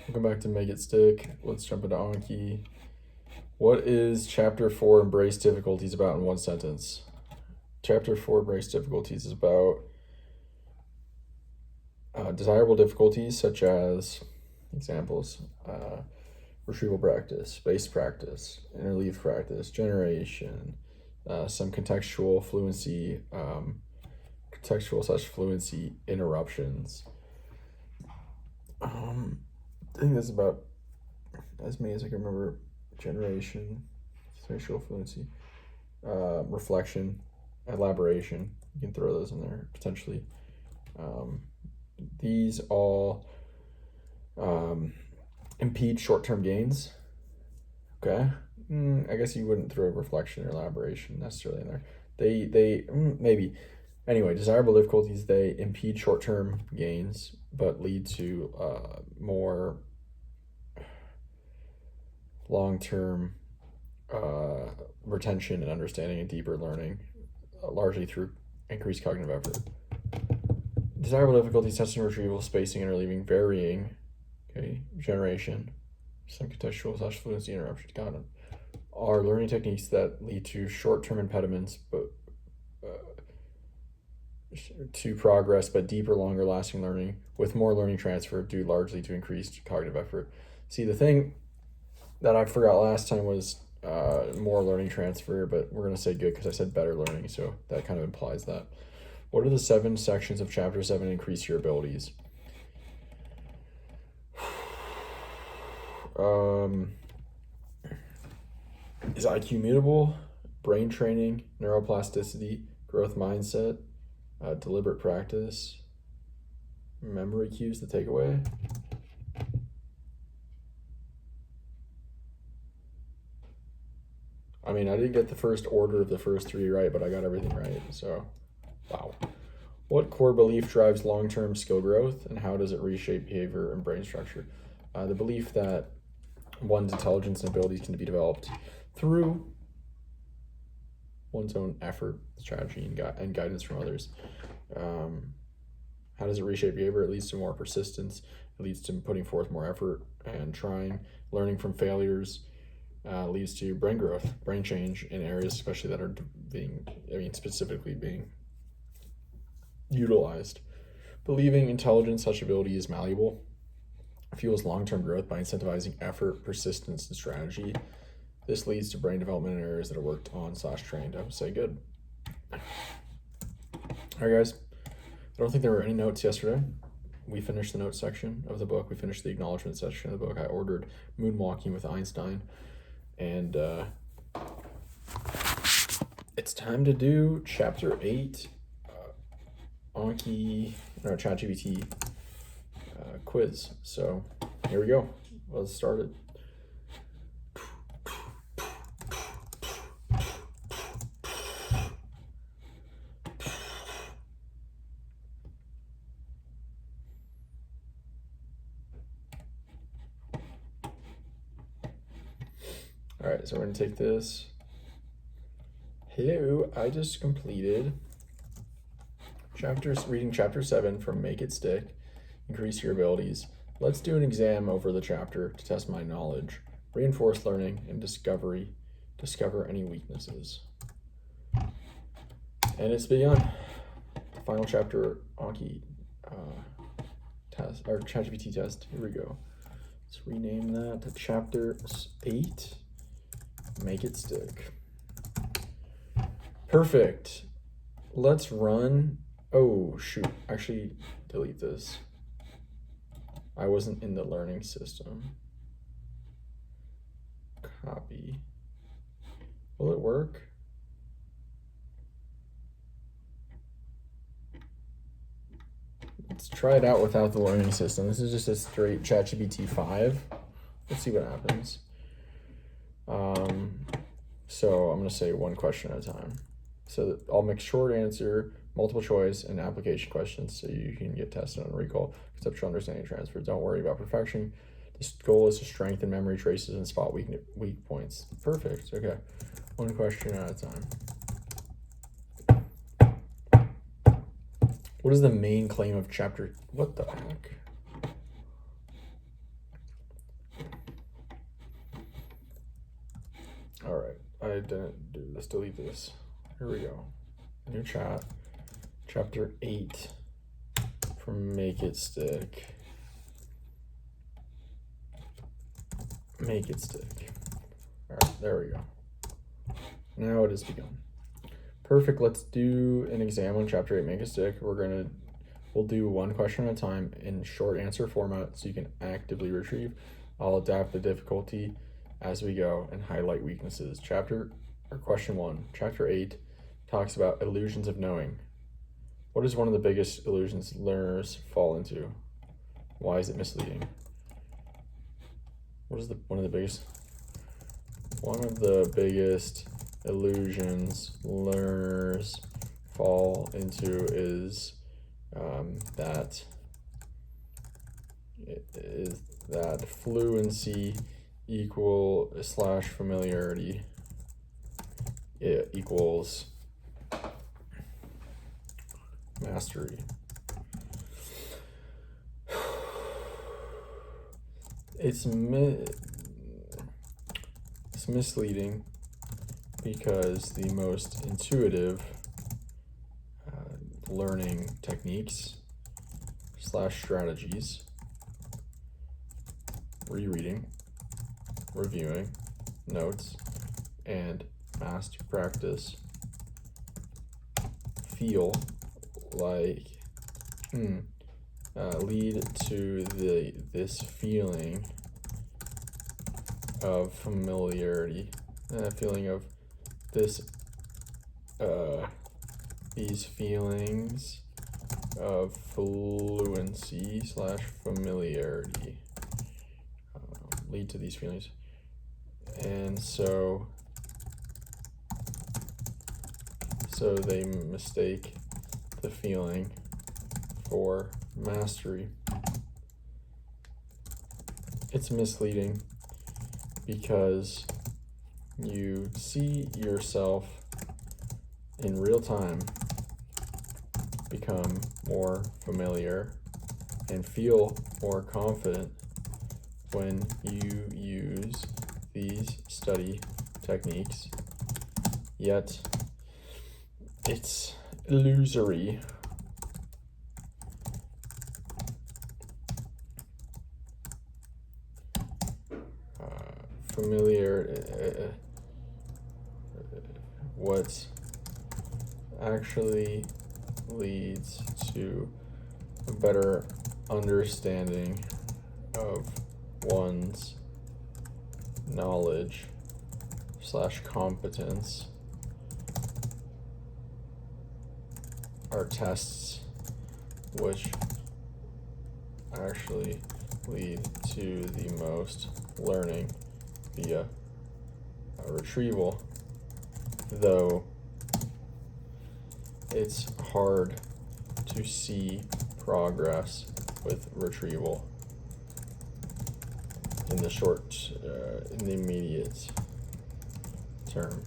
Welcome back to Make It Stick. Let's jump into Anki. What is Chapter 4 Embrace Difficulties about in one sentence? Chapter 4 Embrace Difficulties is about desirable difficulties such as examples, retrieval practice, base practice, interleave practice, generation, some contextual fluency, contextual/fluency interruptions. I think that's about as many as I can remember. Generation, contextual fluency, reflection, elaboration. You can throw those in there potentially. These all impede short-term gains. Okay. I guess you wouldn't throw reflection or elaboration necessarily in there. They maybe. Anyway, desirable difficulties, they impede short-term gains, but lead to more long-term retention and understanding and deeper learning, largely through increased cognitive effort. Desirable difficulties, testing, retrieval, spacing, interleaving, varying, okay, generation, some contextual/fluency interruptions, got it, are learning techniques that lead to short-term impediments, but to progress, but deeper, longer lasting learning with more learning transfer due largely to increased cognitive effort. See, the thing that I forgot last time was more learning transfer, but we're going to say good because I said better learning, so that kind of implies that. What are the 7 sections of Chapter 7 Increase Your Abilities? Is IQ mutable? Brain training, neuroplasticity, growth mindset, deliberate practice, memory cues to take away. I mean, I didn't get the first order of the first 3 right, but I got everything right, so wow. What core belief drives long-term skill growth, and how does it reshape behavior and brain structure? The belief that one's intelligence and abilities can be developed through one's own effort, strategy, and guidance from others. How does it reshape behavior? It leads to more persistence. It leads to putting forth more effort and trying. Learning from failures leads to brain growth, brain change in areas especially that are specifically being utilized. Believing intelligence such ability is malleable fuels long-term growth by incentivizing effort, persistence, and strategy. This leads to brain development in areas that are worked on/trained. I would say good. All right, guys. I don't think there were any notes yesterday. We finished the notes section of the book. We finished the acknowledgement section of the book. I ordered Moonwalking with Einstein. And it's time to do Chapter 8 Anki, ChatGPT quiz. So here we go. Let's start it. All right, so we're gonna take this. Hello, I just completed reading Chapter 7 from Make It Stick, Increase Your Abilities. Let's do an exam over the chapter to test my knowledge, reinforce learning, and discover any weaknesses. And it's begun. The final chapter Anki test, or ChatGPT test. Here we go. Let's rename that to Chapter 8. Make it stick. Perfect. Let's run. Oh, shoot. Actually, delete this. I wasn't in the learning system. Copy. Will it work? Let's try it out without the learning system. This is just a straight ChatGPT 5. Let's see what happens. So I'm going to say one question at a time. So I'll make short answer, multiple choice, and application questions so you can get tested on recall, conceptual understanding, transfer. Don't worry about perfection. The goal is to strengthen memory traces and spot weak points. Perfect. Okay. One question at a time. What is the main claim of chapter? What the heck? I didn't do this. Delete this. Here we go. New chat. Chapter 8 from Make It Stick. Make it stick. All right, there we go. Now it has begun. Perfect. Let's do an exam on chapter 8, Make It Stick. We'll do one question at a time in short answer format so you can actively retrieve. I'll adapt the difficulty as we go and highlight weaknesses. Question 1. Chapter 8 talks about illusions of knowing. What is one of the biggest illusions learners fall into? Why is it misleading? What is one of the biggest illusions learners fall into is that fluency / familiarity equals mastery. It's misleading because the most intuitive learning techniques / strategies, rereading, reviewing notes, and master practice feel like lead to this feeling of familiarity, feeling of these feelings of fluency / familiarity lead to these feelings, and so they mistake the feeling for mastery. It's misleading because you see yourself in real time become more familiar and feel more confident when you use these study techniques, yet it's illusory. What actually leads to a better understanding of one's knowledge / competence are tests which actually lead to the most learning via retrieval, though it's hard to see progress with retrieval in the immediate term.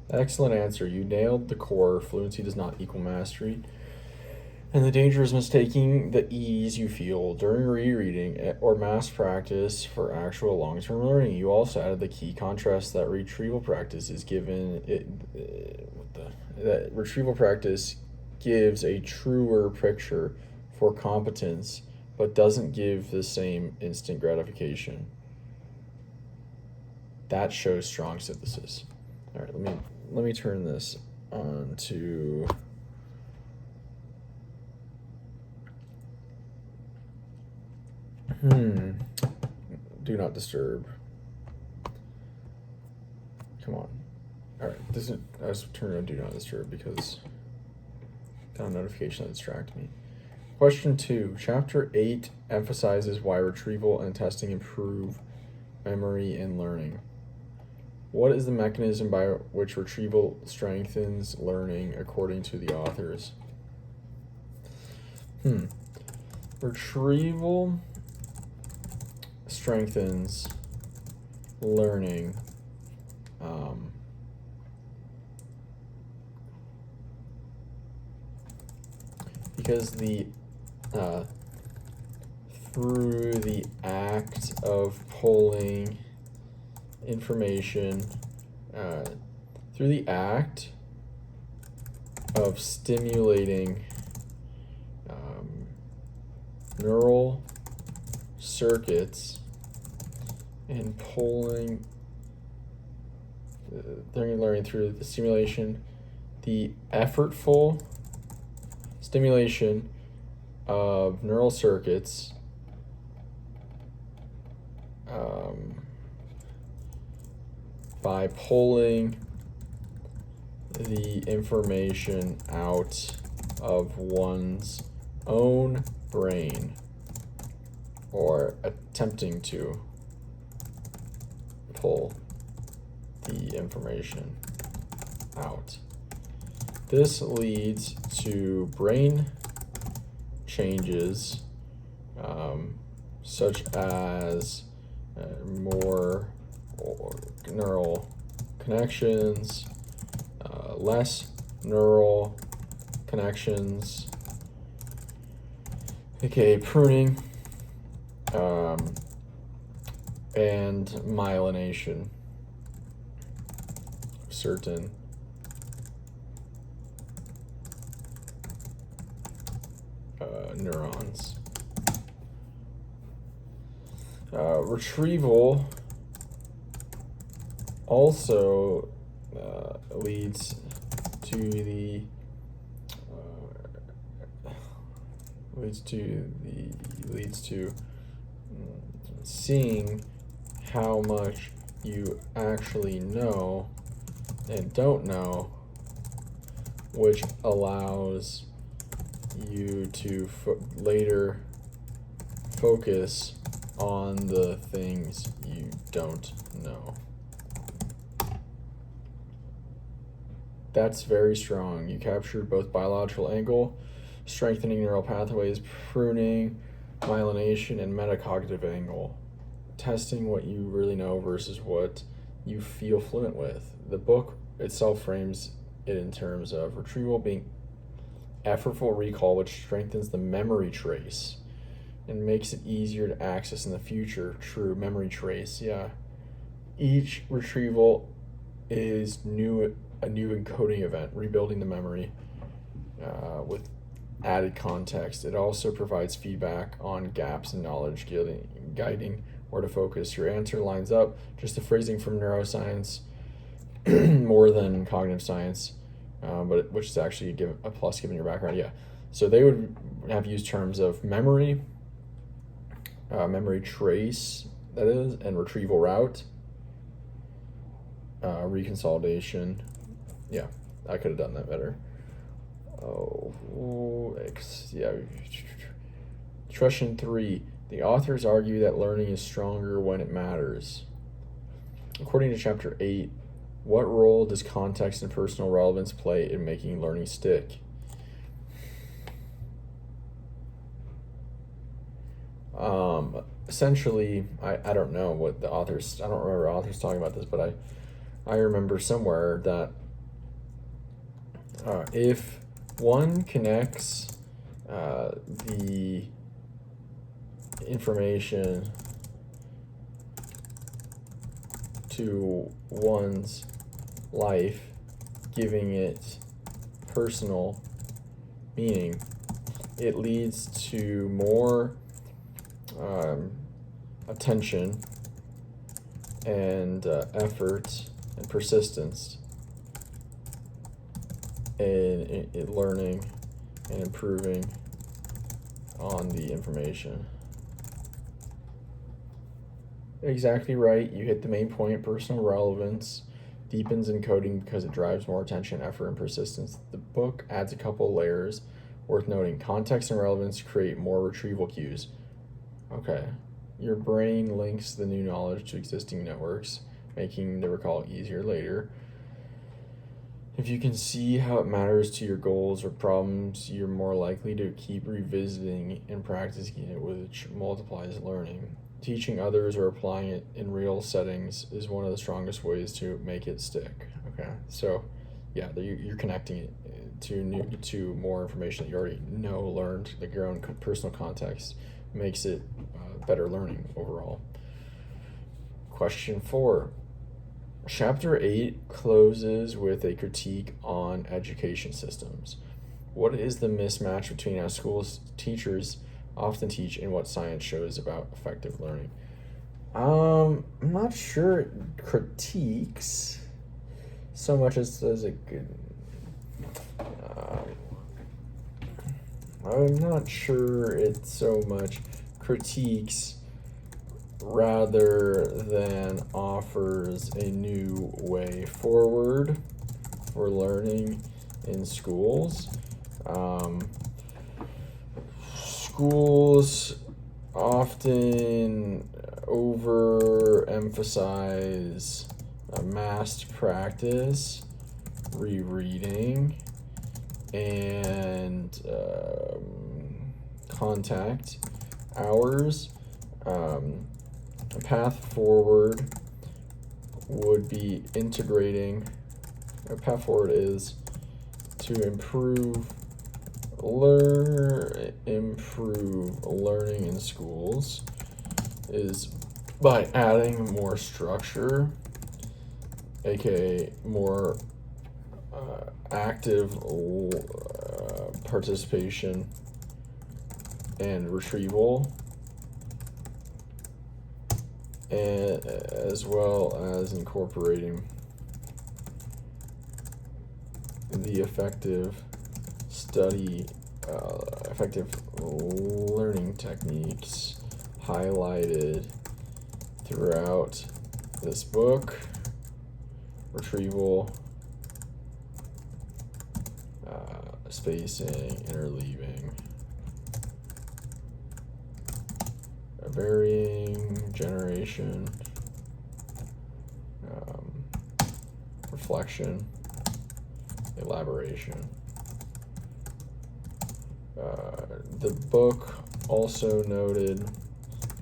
Excellent answer. You nailed the core. Fluency does not equal mastery. And the danger is mistaking the ease you feel during rereading or mass practice for actual long-term learning. You also added the key contrast that retrieval practice is that retrieval practice gives a truer picture for competence, but doesn't give the same instant gratification. That shows strong synthesis. All right, let me turn this on to do not disturb. Come on. All right, I just turned on do not disturb because I got a notification that distracted me. Question 2. Chapter 8 emphasizes why retrieval and testing improve memory and learning. What is the mechanism by which retrieval strengthens learning according to the authors? Retrieval strengthens learning because the through the act of pulling information, through the act of stimulating neural circuits and pulling, they're learning through the stimulation, the effortful stimulation of neural circuits by pulling the information out of one's own brain, or attempting to pull the information out. This leads to brain changes such as more neural connections, less neural connections, aka pruning, and myelination of certain neurons. Retrieval also leads to seeing how much you actually know and don't know, which allows you to later focus on the things you don't know. That's very strong. You captured both biological angle, strengthening neural pathways, pruning, myelination, and metacognitive angle, testing what you really know versus what you feel fluent with. The book itself frames it in terms of retrieval being effortful recall, which strengthens the memory trace and makes it easier to access in the future. True, memory trace, yeah. Each retrieval is a new encoding event, rebuilding the memory with added context. It also provides feedback on gaps in knowledge, guiding where to focus. Your answer lines up, just the phrasing from neuroscience more than cognitive science, but which is actually a plus given your background. Yeah, so they would have used terms of memory, memory trace, that is, and retrieval route, reconsolidation. Yeah, I could have done that better. Yeah. Question 3. The authors argue that learning is stronger when it matters. According to chapter 8, what role does context and personal relevance play in making learning stick? Essentially, I don't know what the authors, I don't remember authors talking about this, but I remember somewhere that if one connects the information to one's life, giving it personal meaning, it leads to more attention and effort and persistence in learning and improving on the information. Exactly right. You hit the main point. Personal relevance deepens encoding because it drives more attention, effort, and persistence. The book adds a couple layers worth noting. Context and relevance create more retrieval cues. Okay. Your brain links the new knowledge to existing networks, making the recall easier later. If you can see how it matters to your goals or problems, you're more likely to keep revisiting and practicing it, which multiplies learning. Teaching others or applying it in real settings is one of the strongest ways to make it stick. Okay, so yeah, you're connecting it to more information that you already know, learned, like your own personal context, makes it better learning overall. Question 4. Chapter 8 closes with a critique on education systems. What is the mismatch between how schools teachers often teach and what science shows about effective learning? I'm not sure it critiques so much as a good. I'm not sure it so much critiques rather than offers a new way forward for learning in schools. Schools often overemphasize massed practice, rereading, and contact hours. A path forward would be integrating. A path forward is to improve learning in schools is by adding more structure, aka more active participation and retrieval, and as well as incorporating the effective learning techniques highlighted throughout this book: retrieval, spacing, interleaving, varying generation, reflection, elaboration. The book also noted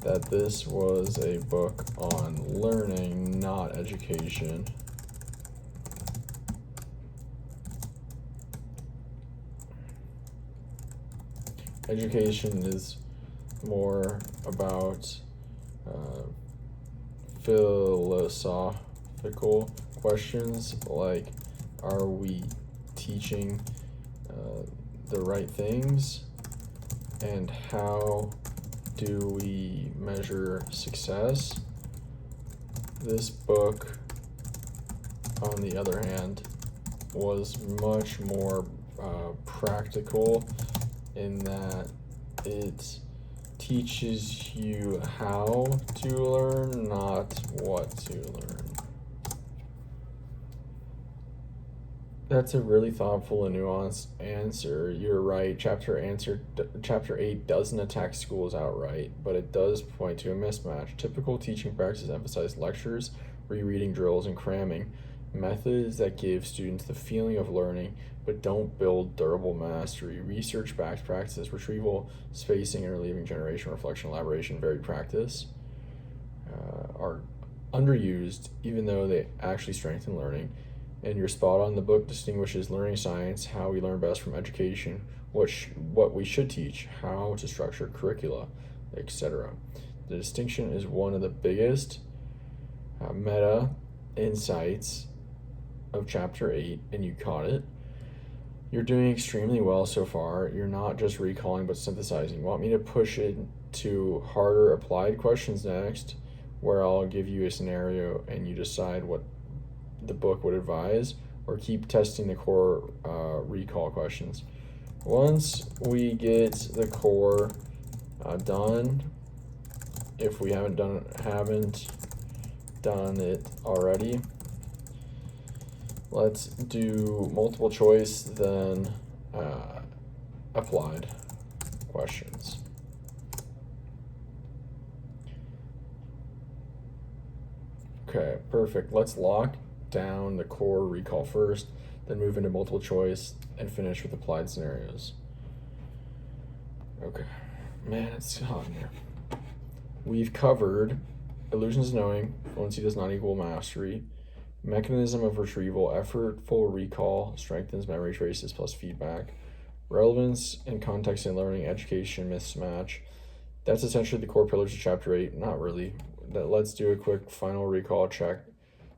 that this was a book on learning, not education. Education is more about philosophical questions like, are we teaching the right things, and how do we measure success? This book, on the other hand, was much more practical in that it teaches you how to learn, not what to learn. That's a really thoughtful and nuanced answer. You're right. Chapter 8 doesn't attack schools outright, but it does point to a mismatch. Typical teaching practices emphasize lectures, rereading drills, and cramming, methods that give students the feeling of learning but don't build durable mastery. Research-backed practices, retrieval, spacing, interleaving, generation, reflection, elaboration, varied practice, are underused even though they actually strengthen learning. And you're spot on. The book distinguishes learning science, how we learn best, from education, what we should teach, how to structure curricula, etc. The distinction is one of the biggest meta insights of Chapter 8, and you caught it. You're doing extremely well so far. You're not just recalling, but synthesizing. Want me to push it to harder applied questions next, where I'll give you a scenario and you decide what the book would advise, or keep testing the core recall questions? Once we get the core done, if we haven't done it already, let's do multiple choice, then applied questions. Okay, perfect. Let's lock down the core recall first, then move into multiple choice and finish with applied scenarios. Okay, man, it's hot in here. We've covered illusions of knowing, fluency does not equal mastery, Mechanism of retrieval, effortful recall, strengthens memory traces plus feedback. Relevance and context in learning, education mismatch. That's essentially the core pillars of Chapter 8. Not really. Let's do a quick final recall check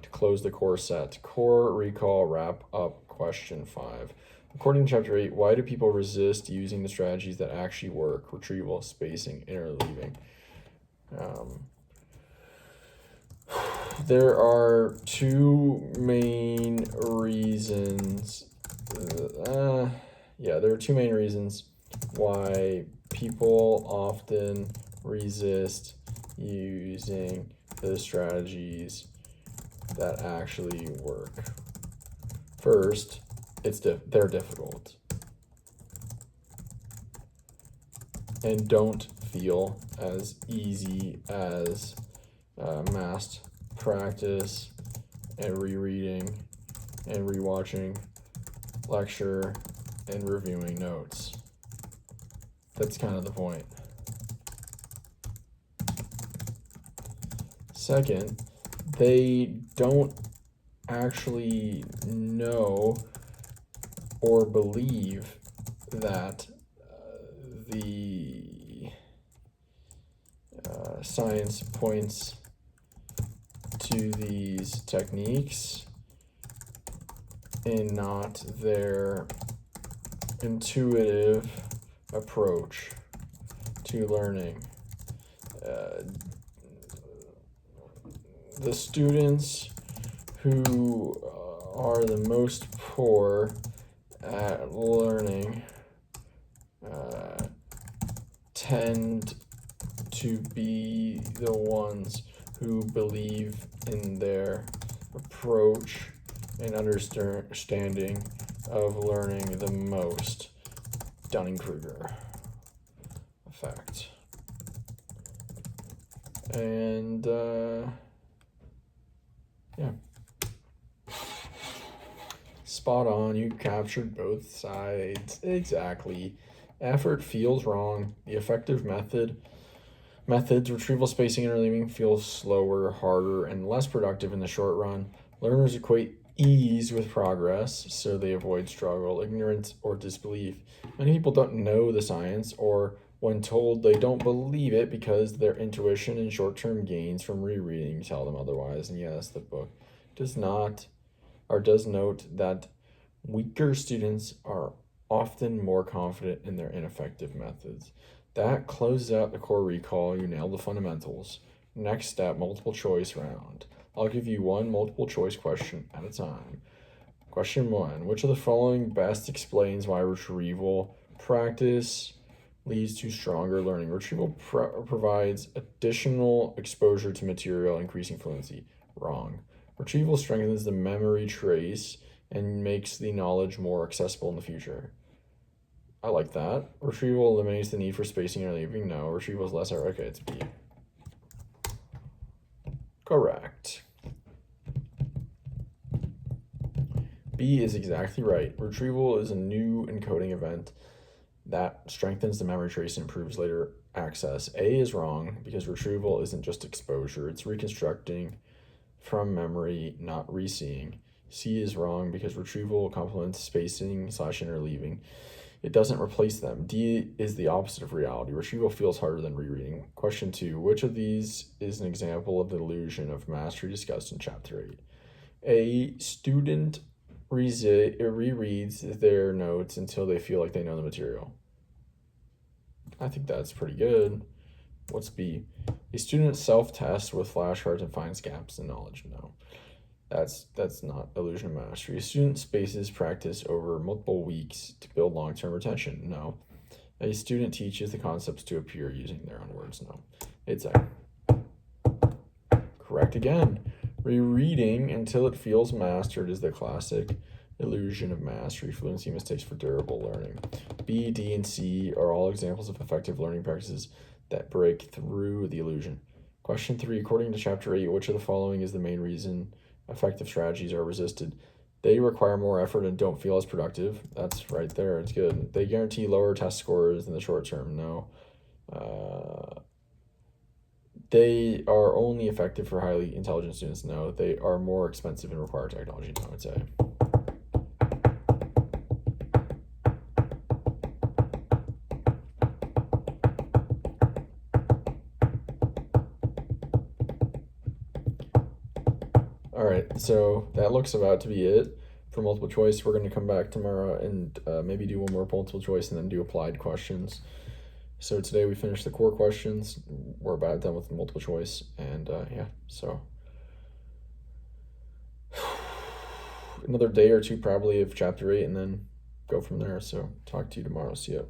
to close the core set. Core recall wrap up question 5. According to Chapter 8, why do people resist using the strategies that actually work? Retrieval, spacing, interleaving. There are two main reasons. There are two main reasons why people often resist using the strategies that actually work. First, they're difficult and don't feel as easy as mass practice and rereading and rewatching lecture and reviewing notes. That's kind of the point. Second, they don't actually know or believe that the science points to these techniques and not their intuitive approach to learning. The students who are the most poor at learning tend to be the ones who believe in their approach and understanding of learning the most. Dunning-Kruger effect. And spot on. You captured both sides exactly. Effort feels wrong. The effective methods, retrieval, spacing, interleaving, feels slower, harder, and less productive in the short run. Learners equate ease with progress, so they avoid struggle, ignorance, or disbelief. Many people don't know the science, or when told, they don't believe it because their intuition and short-term gains from rereading tell them otherwise. And yes, the book does note that weaker students are often more confident in their ineffective methods. That closes out the core recall. You nailed the fundamentals. Next step, multiple choice round. I'll give you one multiple choice question at a time. Question 1. Which of the following best explains why retrieval practice leads to stronger learning? Retrieval provides additional exposure to material, increasing fluency. Wrong. Retrieval strengthens the memory trace and makes the knowledge more accessible in the future. I like that. Retrieval eliminates the need for spacing or leaving. No. Retrieval is less. Okay, it's B. Correct. B is exactly right. Retrieval is a new encoding event that strengthens the memory trace and improves later access. A is wrong because retrieval isn't just exposure. It's reconstructing from memory, not re-seeing. C is wrong because retrieval complements spacing / interleaving. It doesn't replace them. D is the opposite of reality. Retrieval feels harder than rereading. Question 2. Which of these is an example of the illusion of mastery discussed in Chapter 8? A student rereads their notes until they feel like they know the material. I think that's pretty good. What's B? A student self-tests with flashcards and finds gaps in knowledge. No. That's not illusion of mastery. A student spaces practice over multiple weeks to build long-term retention. No. A student teaches the concepts to appear using their own words. No. It's A. Correct again. Rereading until it feels mastered is the classic illusion of mastery. Fluency mistakes for durable learning. B, D, and C are all examples of effective learning practices that break through the illusion. Question 3. According to Chapter 8, which of the following is the main reason effective strategies are resisted? They require more effort and don't feel as productive. That's right there. It's good. They guarantee lower test scores in the short term. No. They are only effective for highly intelligent students. No, they are more expensive and require technology. No, I would say. All right, so that looks about to be it for multiple choice. We're going to come back tomorrow and maybe do one more multiple choice and then do applied questions. So today we finished the core questions. We're about done with the multiple choice, and yeah, so another day or two probably of chapter 8, and then go from there. So talk to you tomorrow. See ya.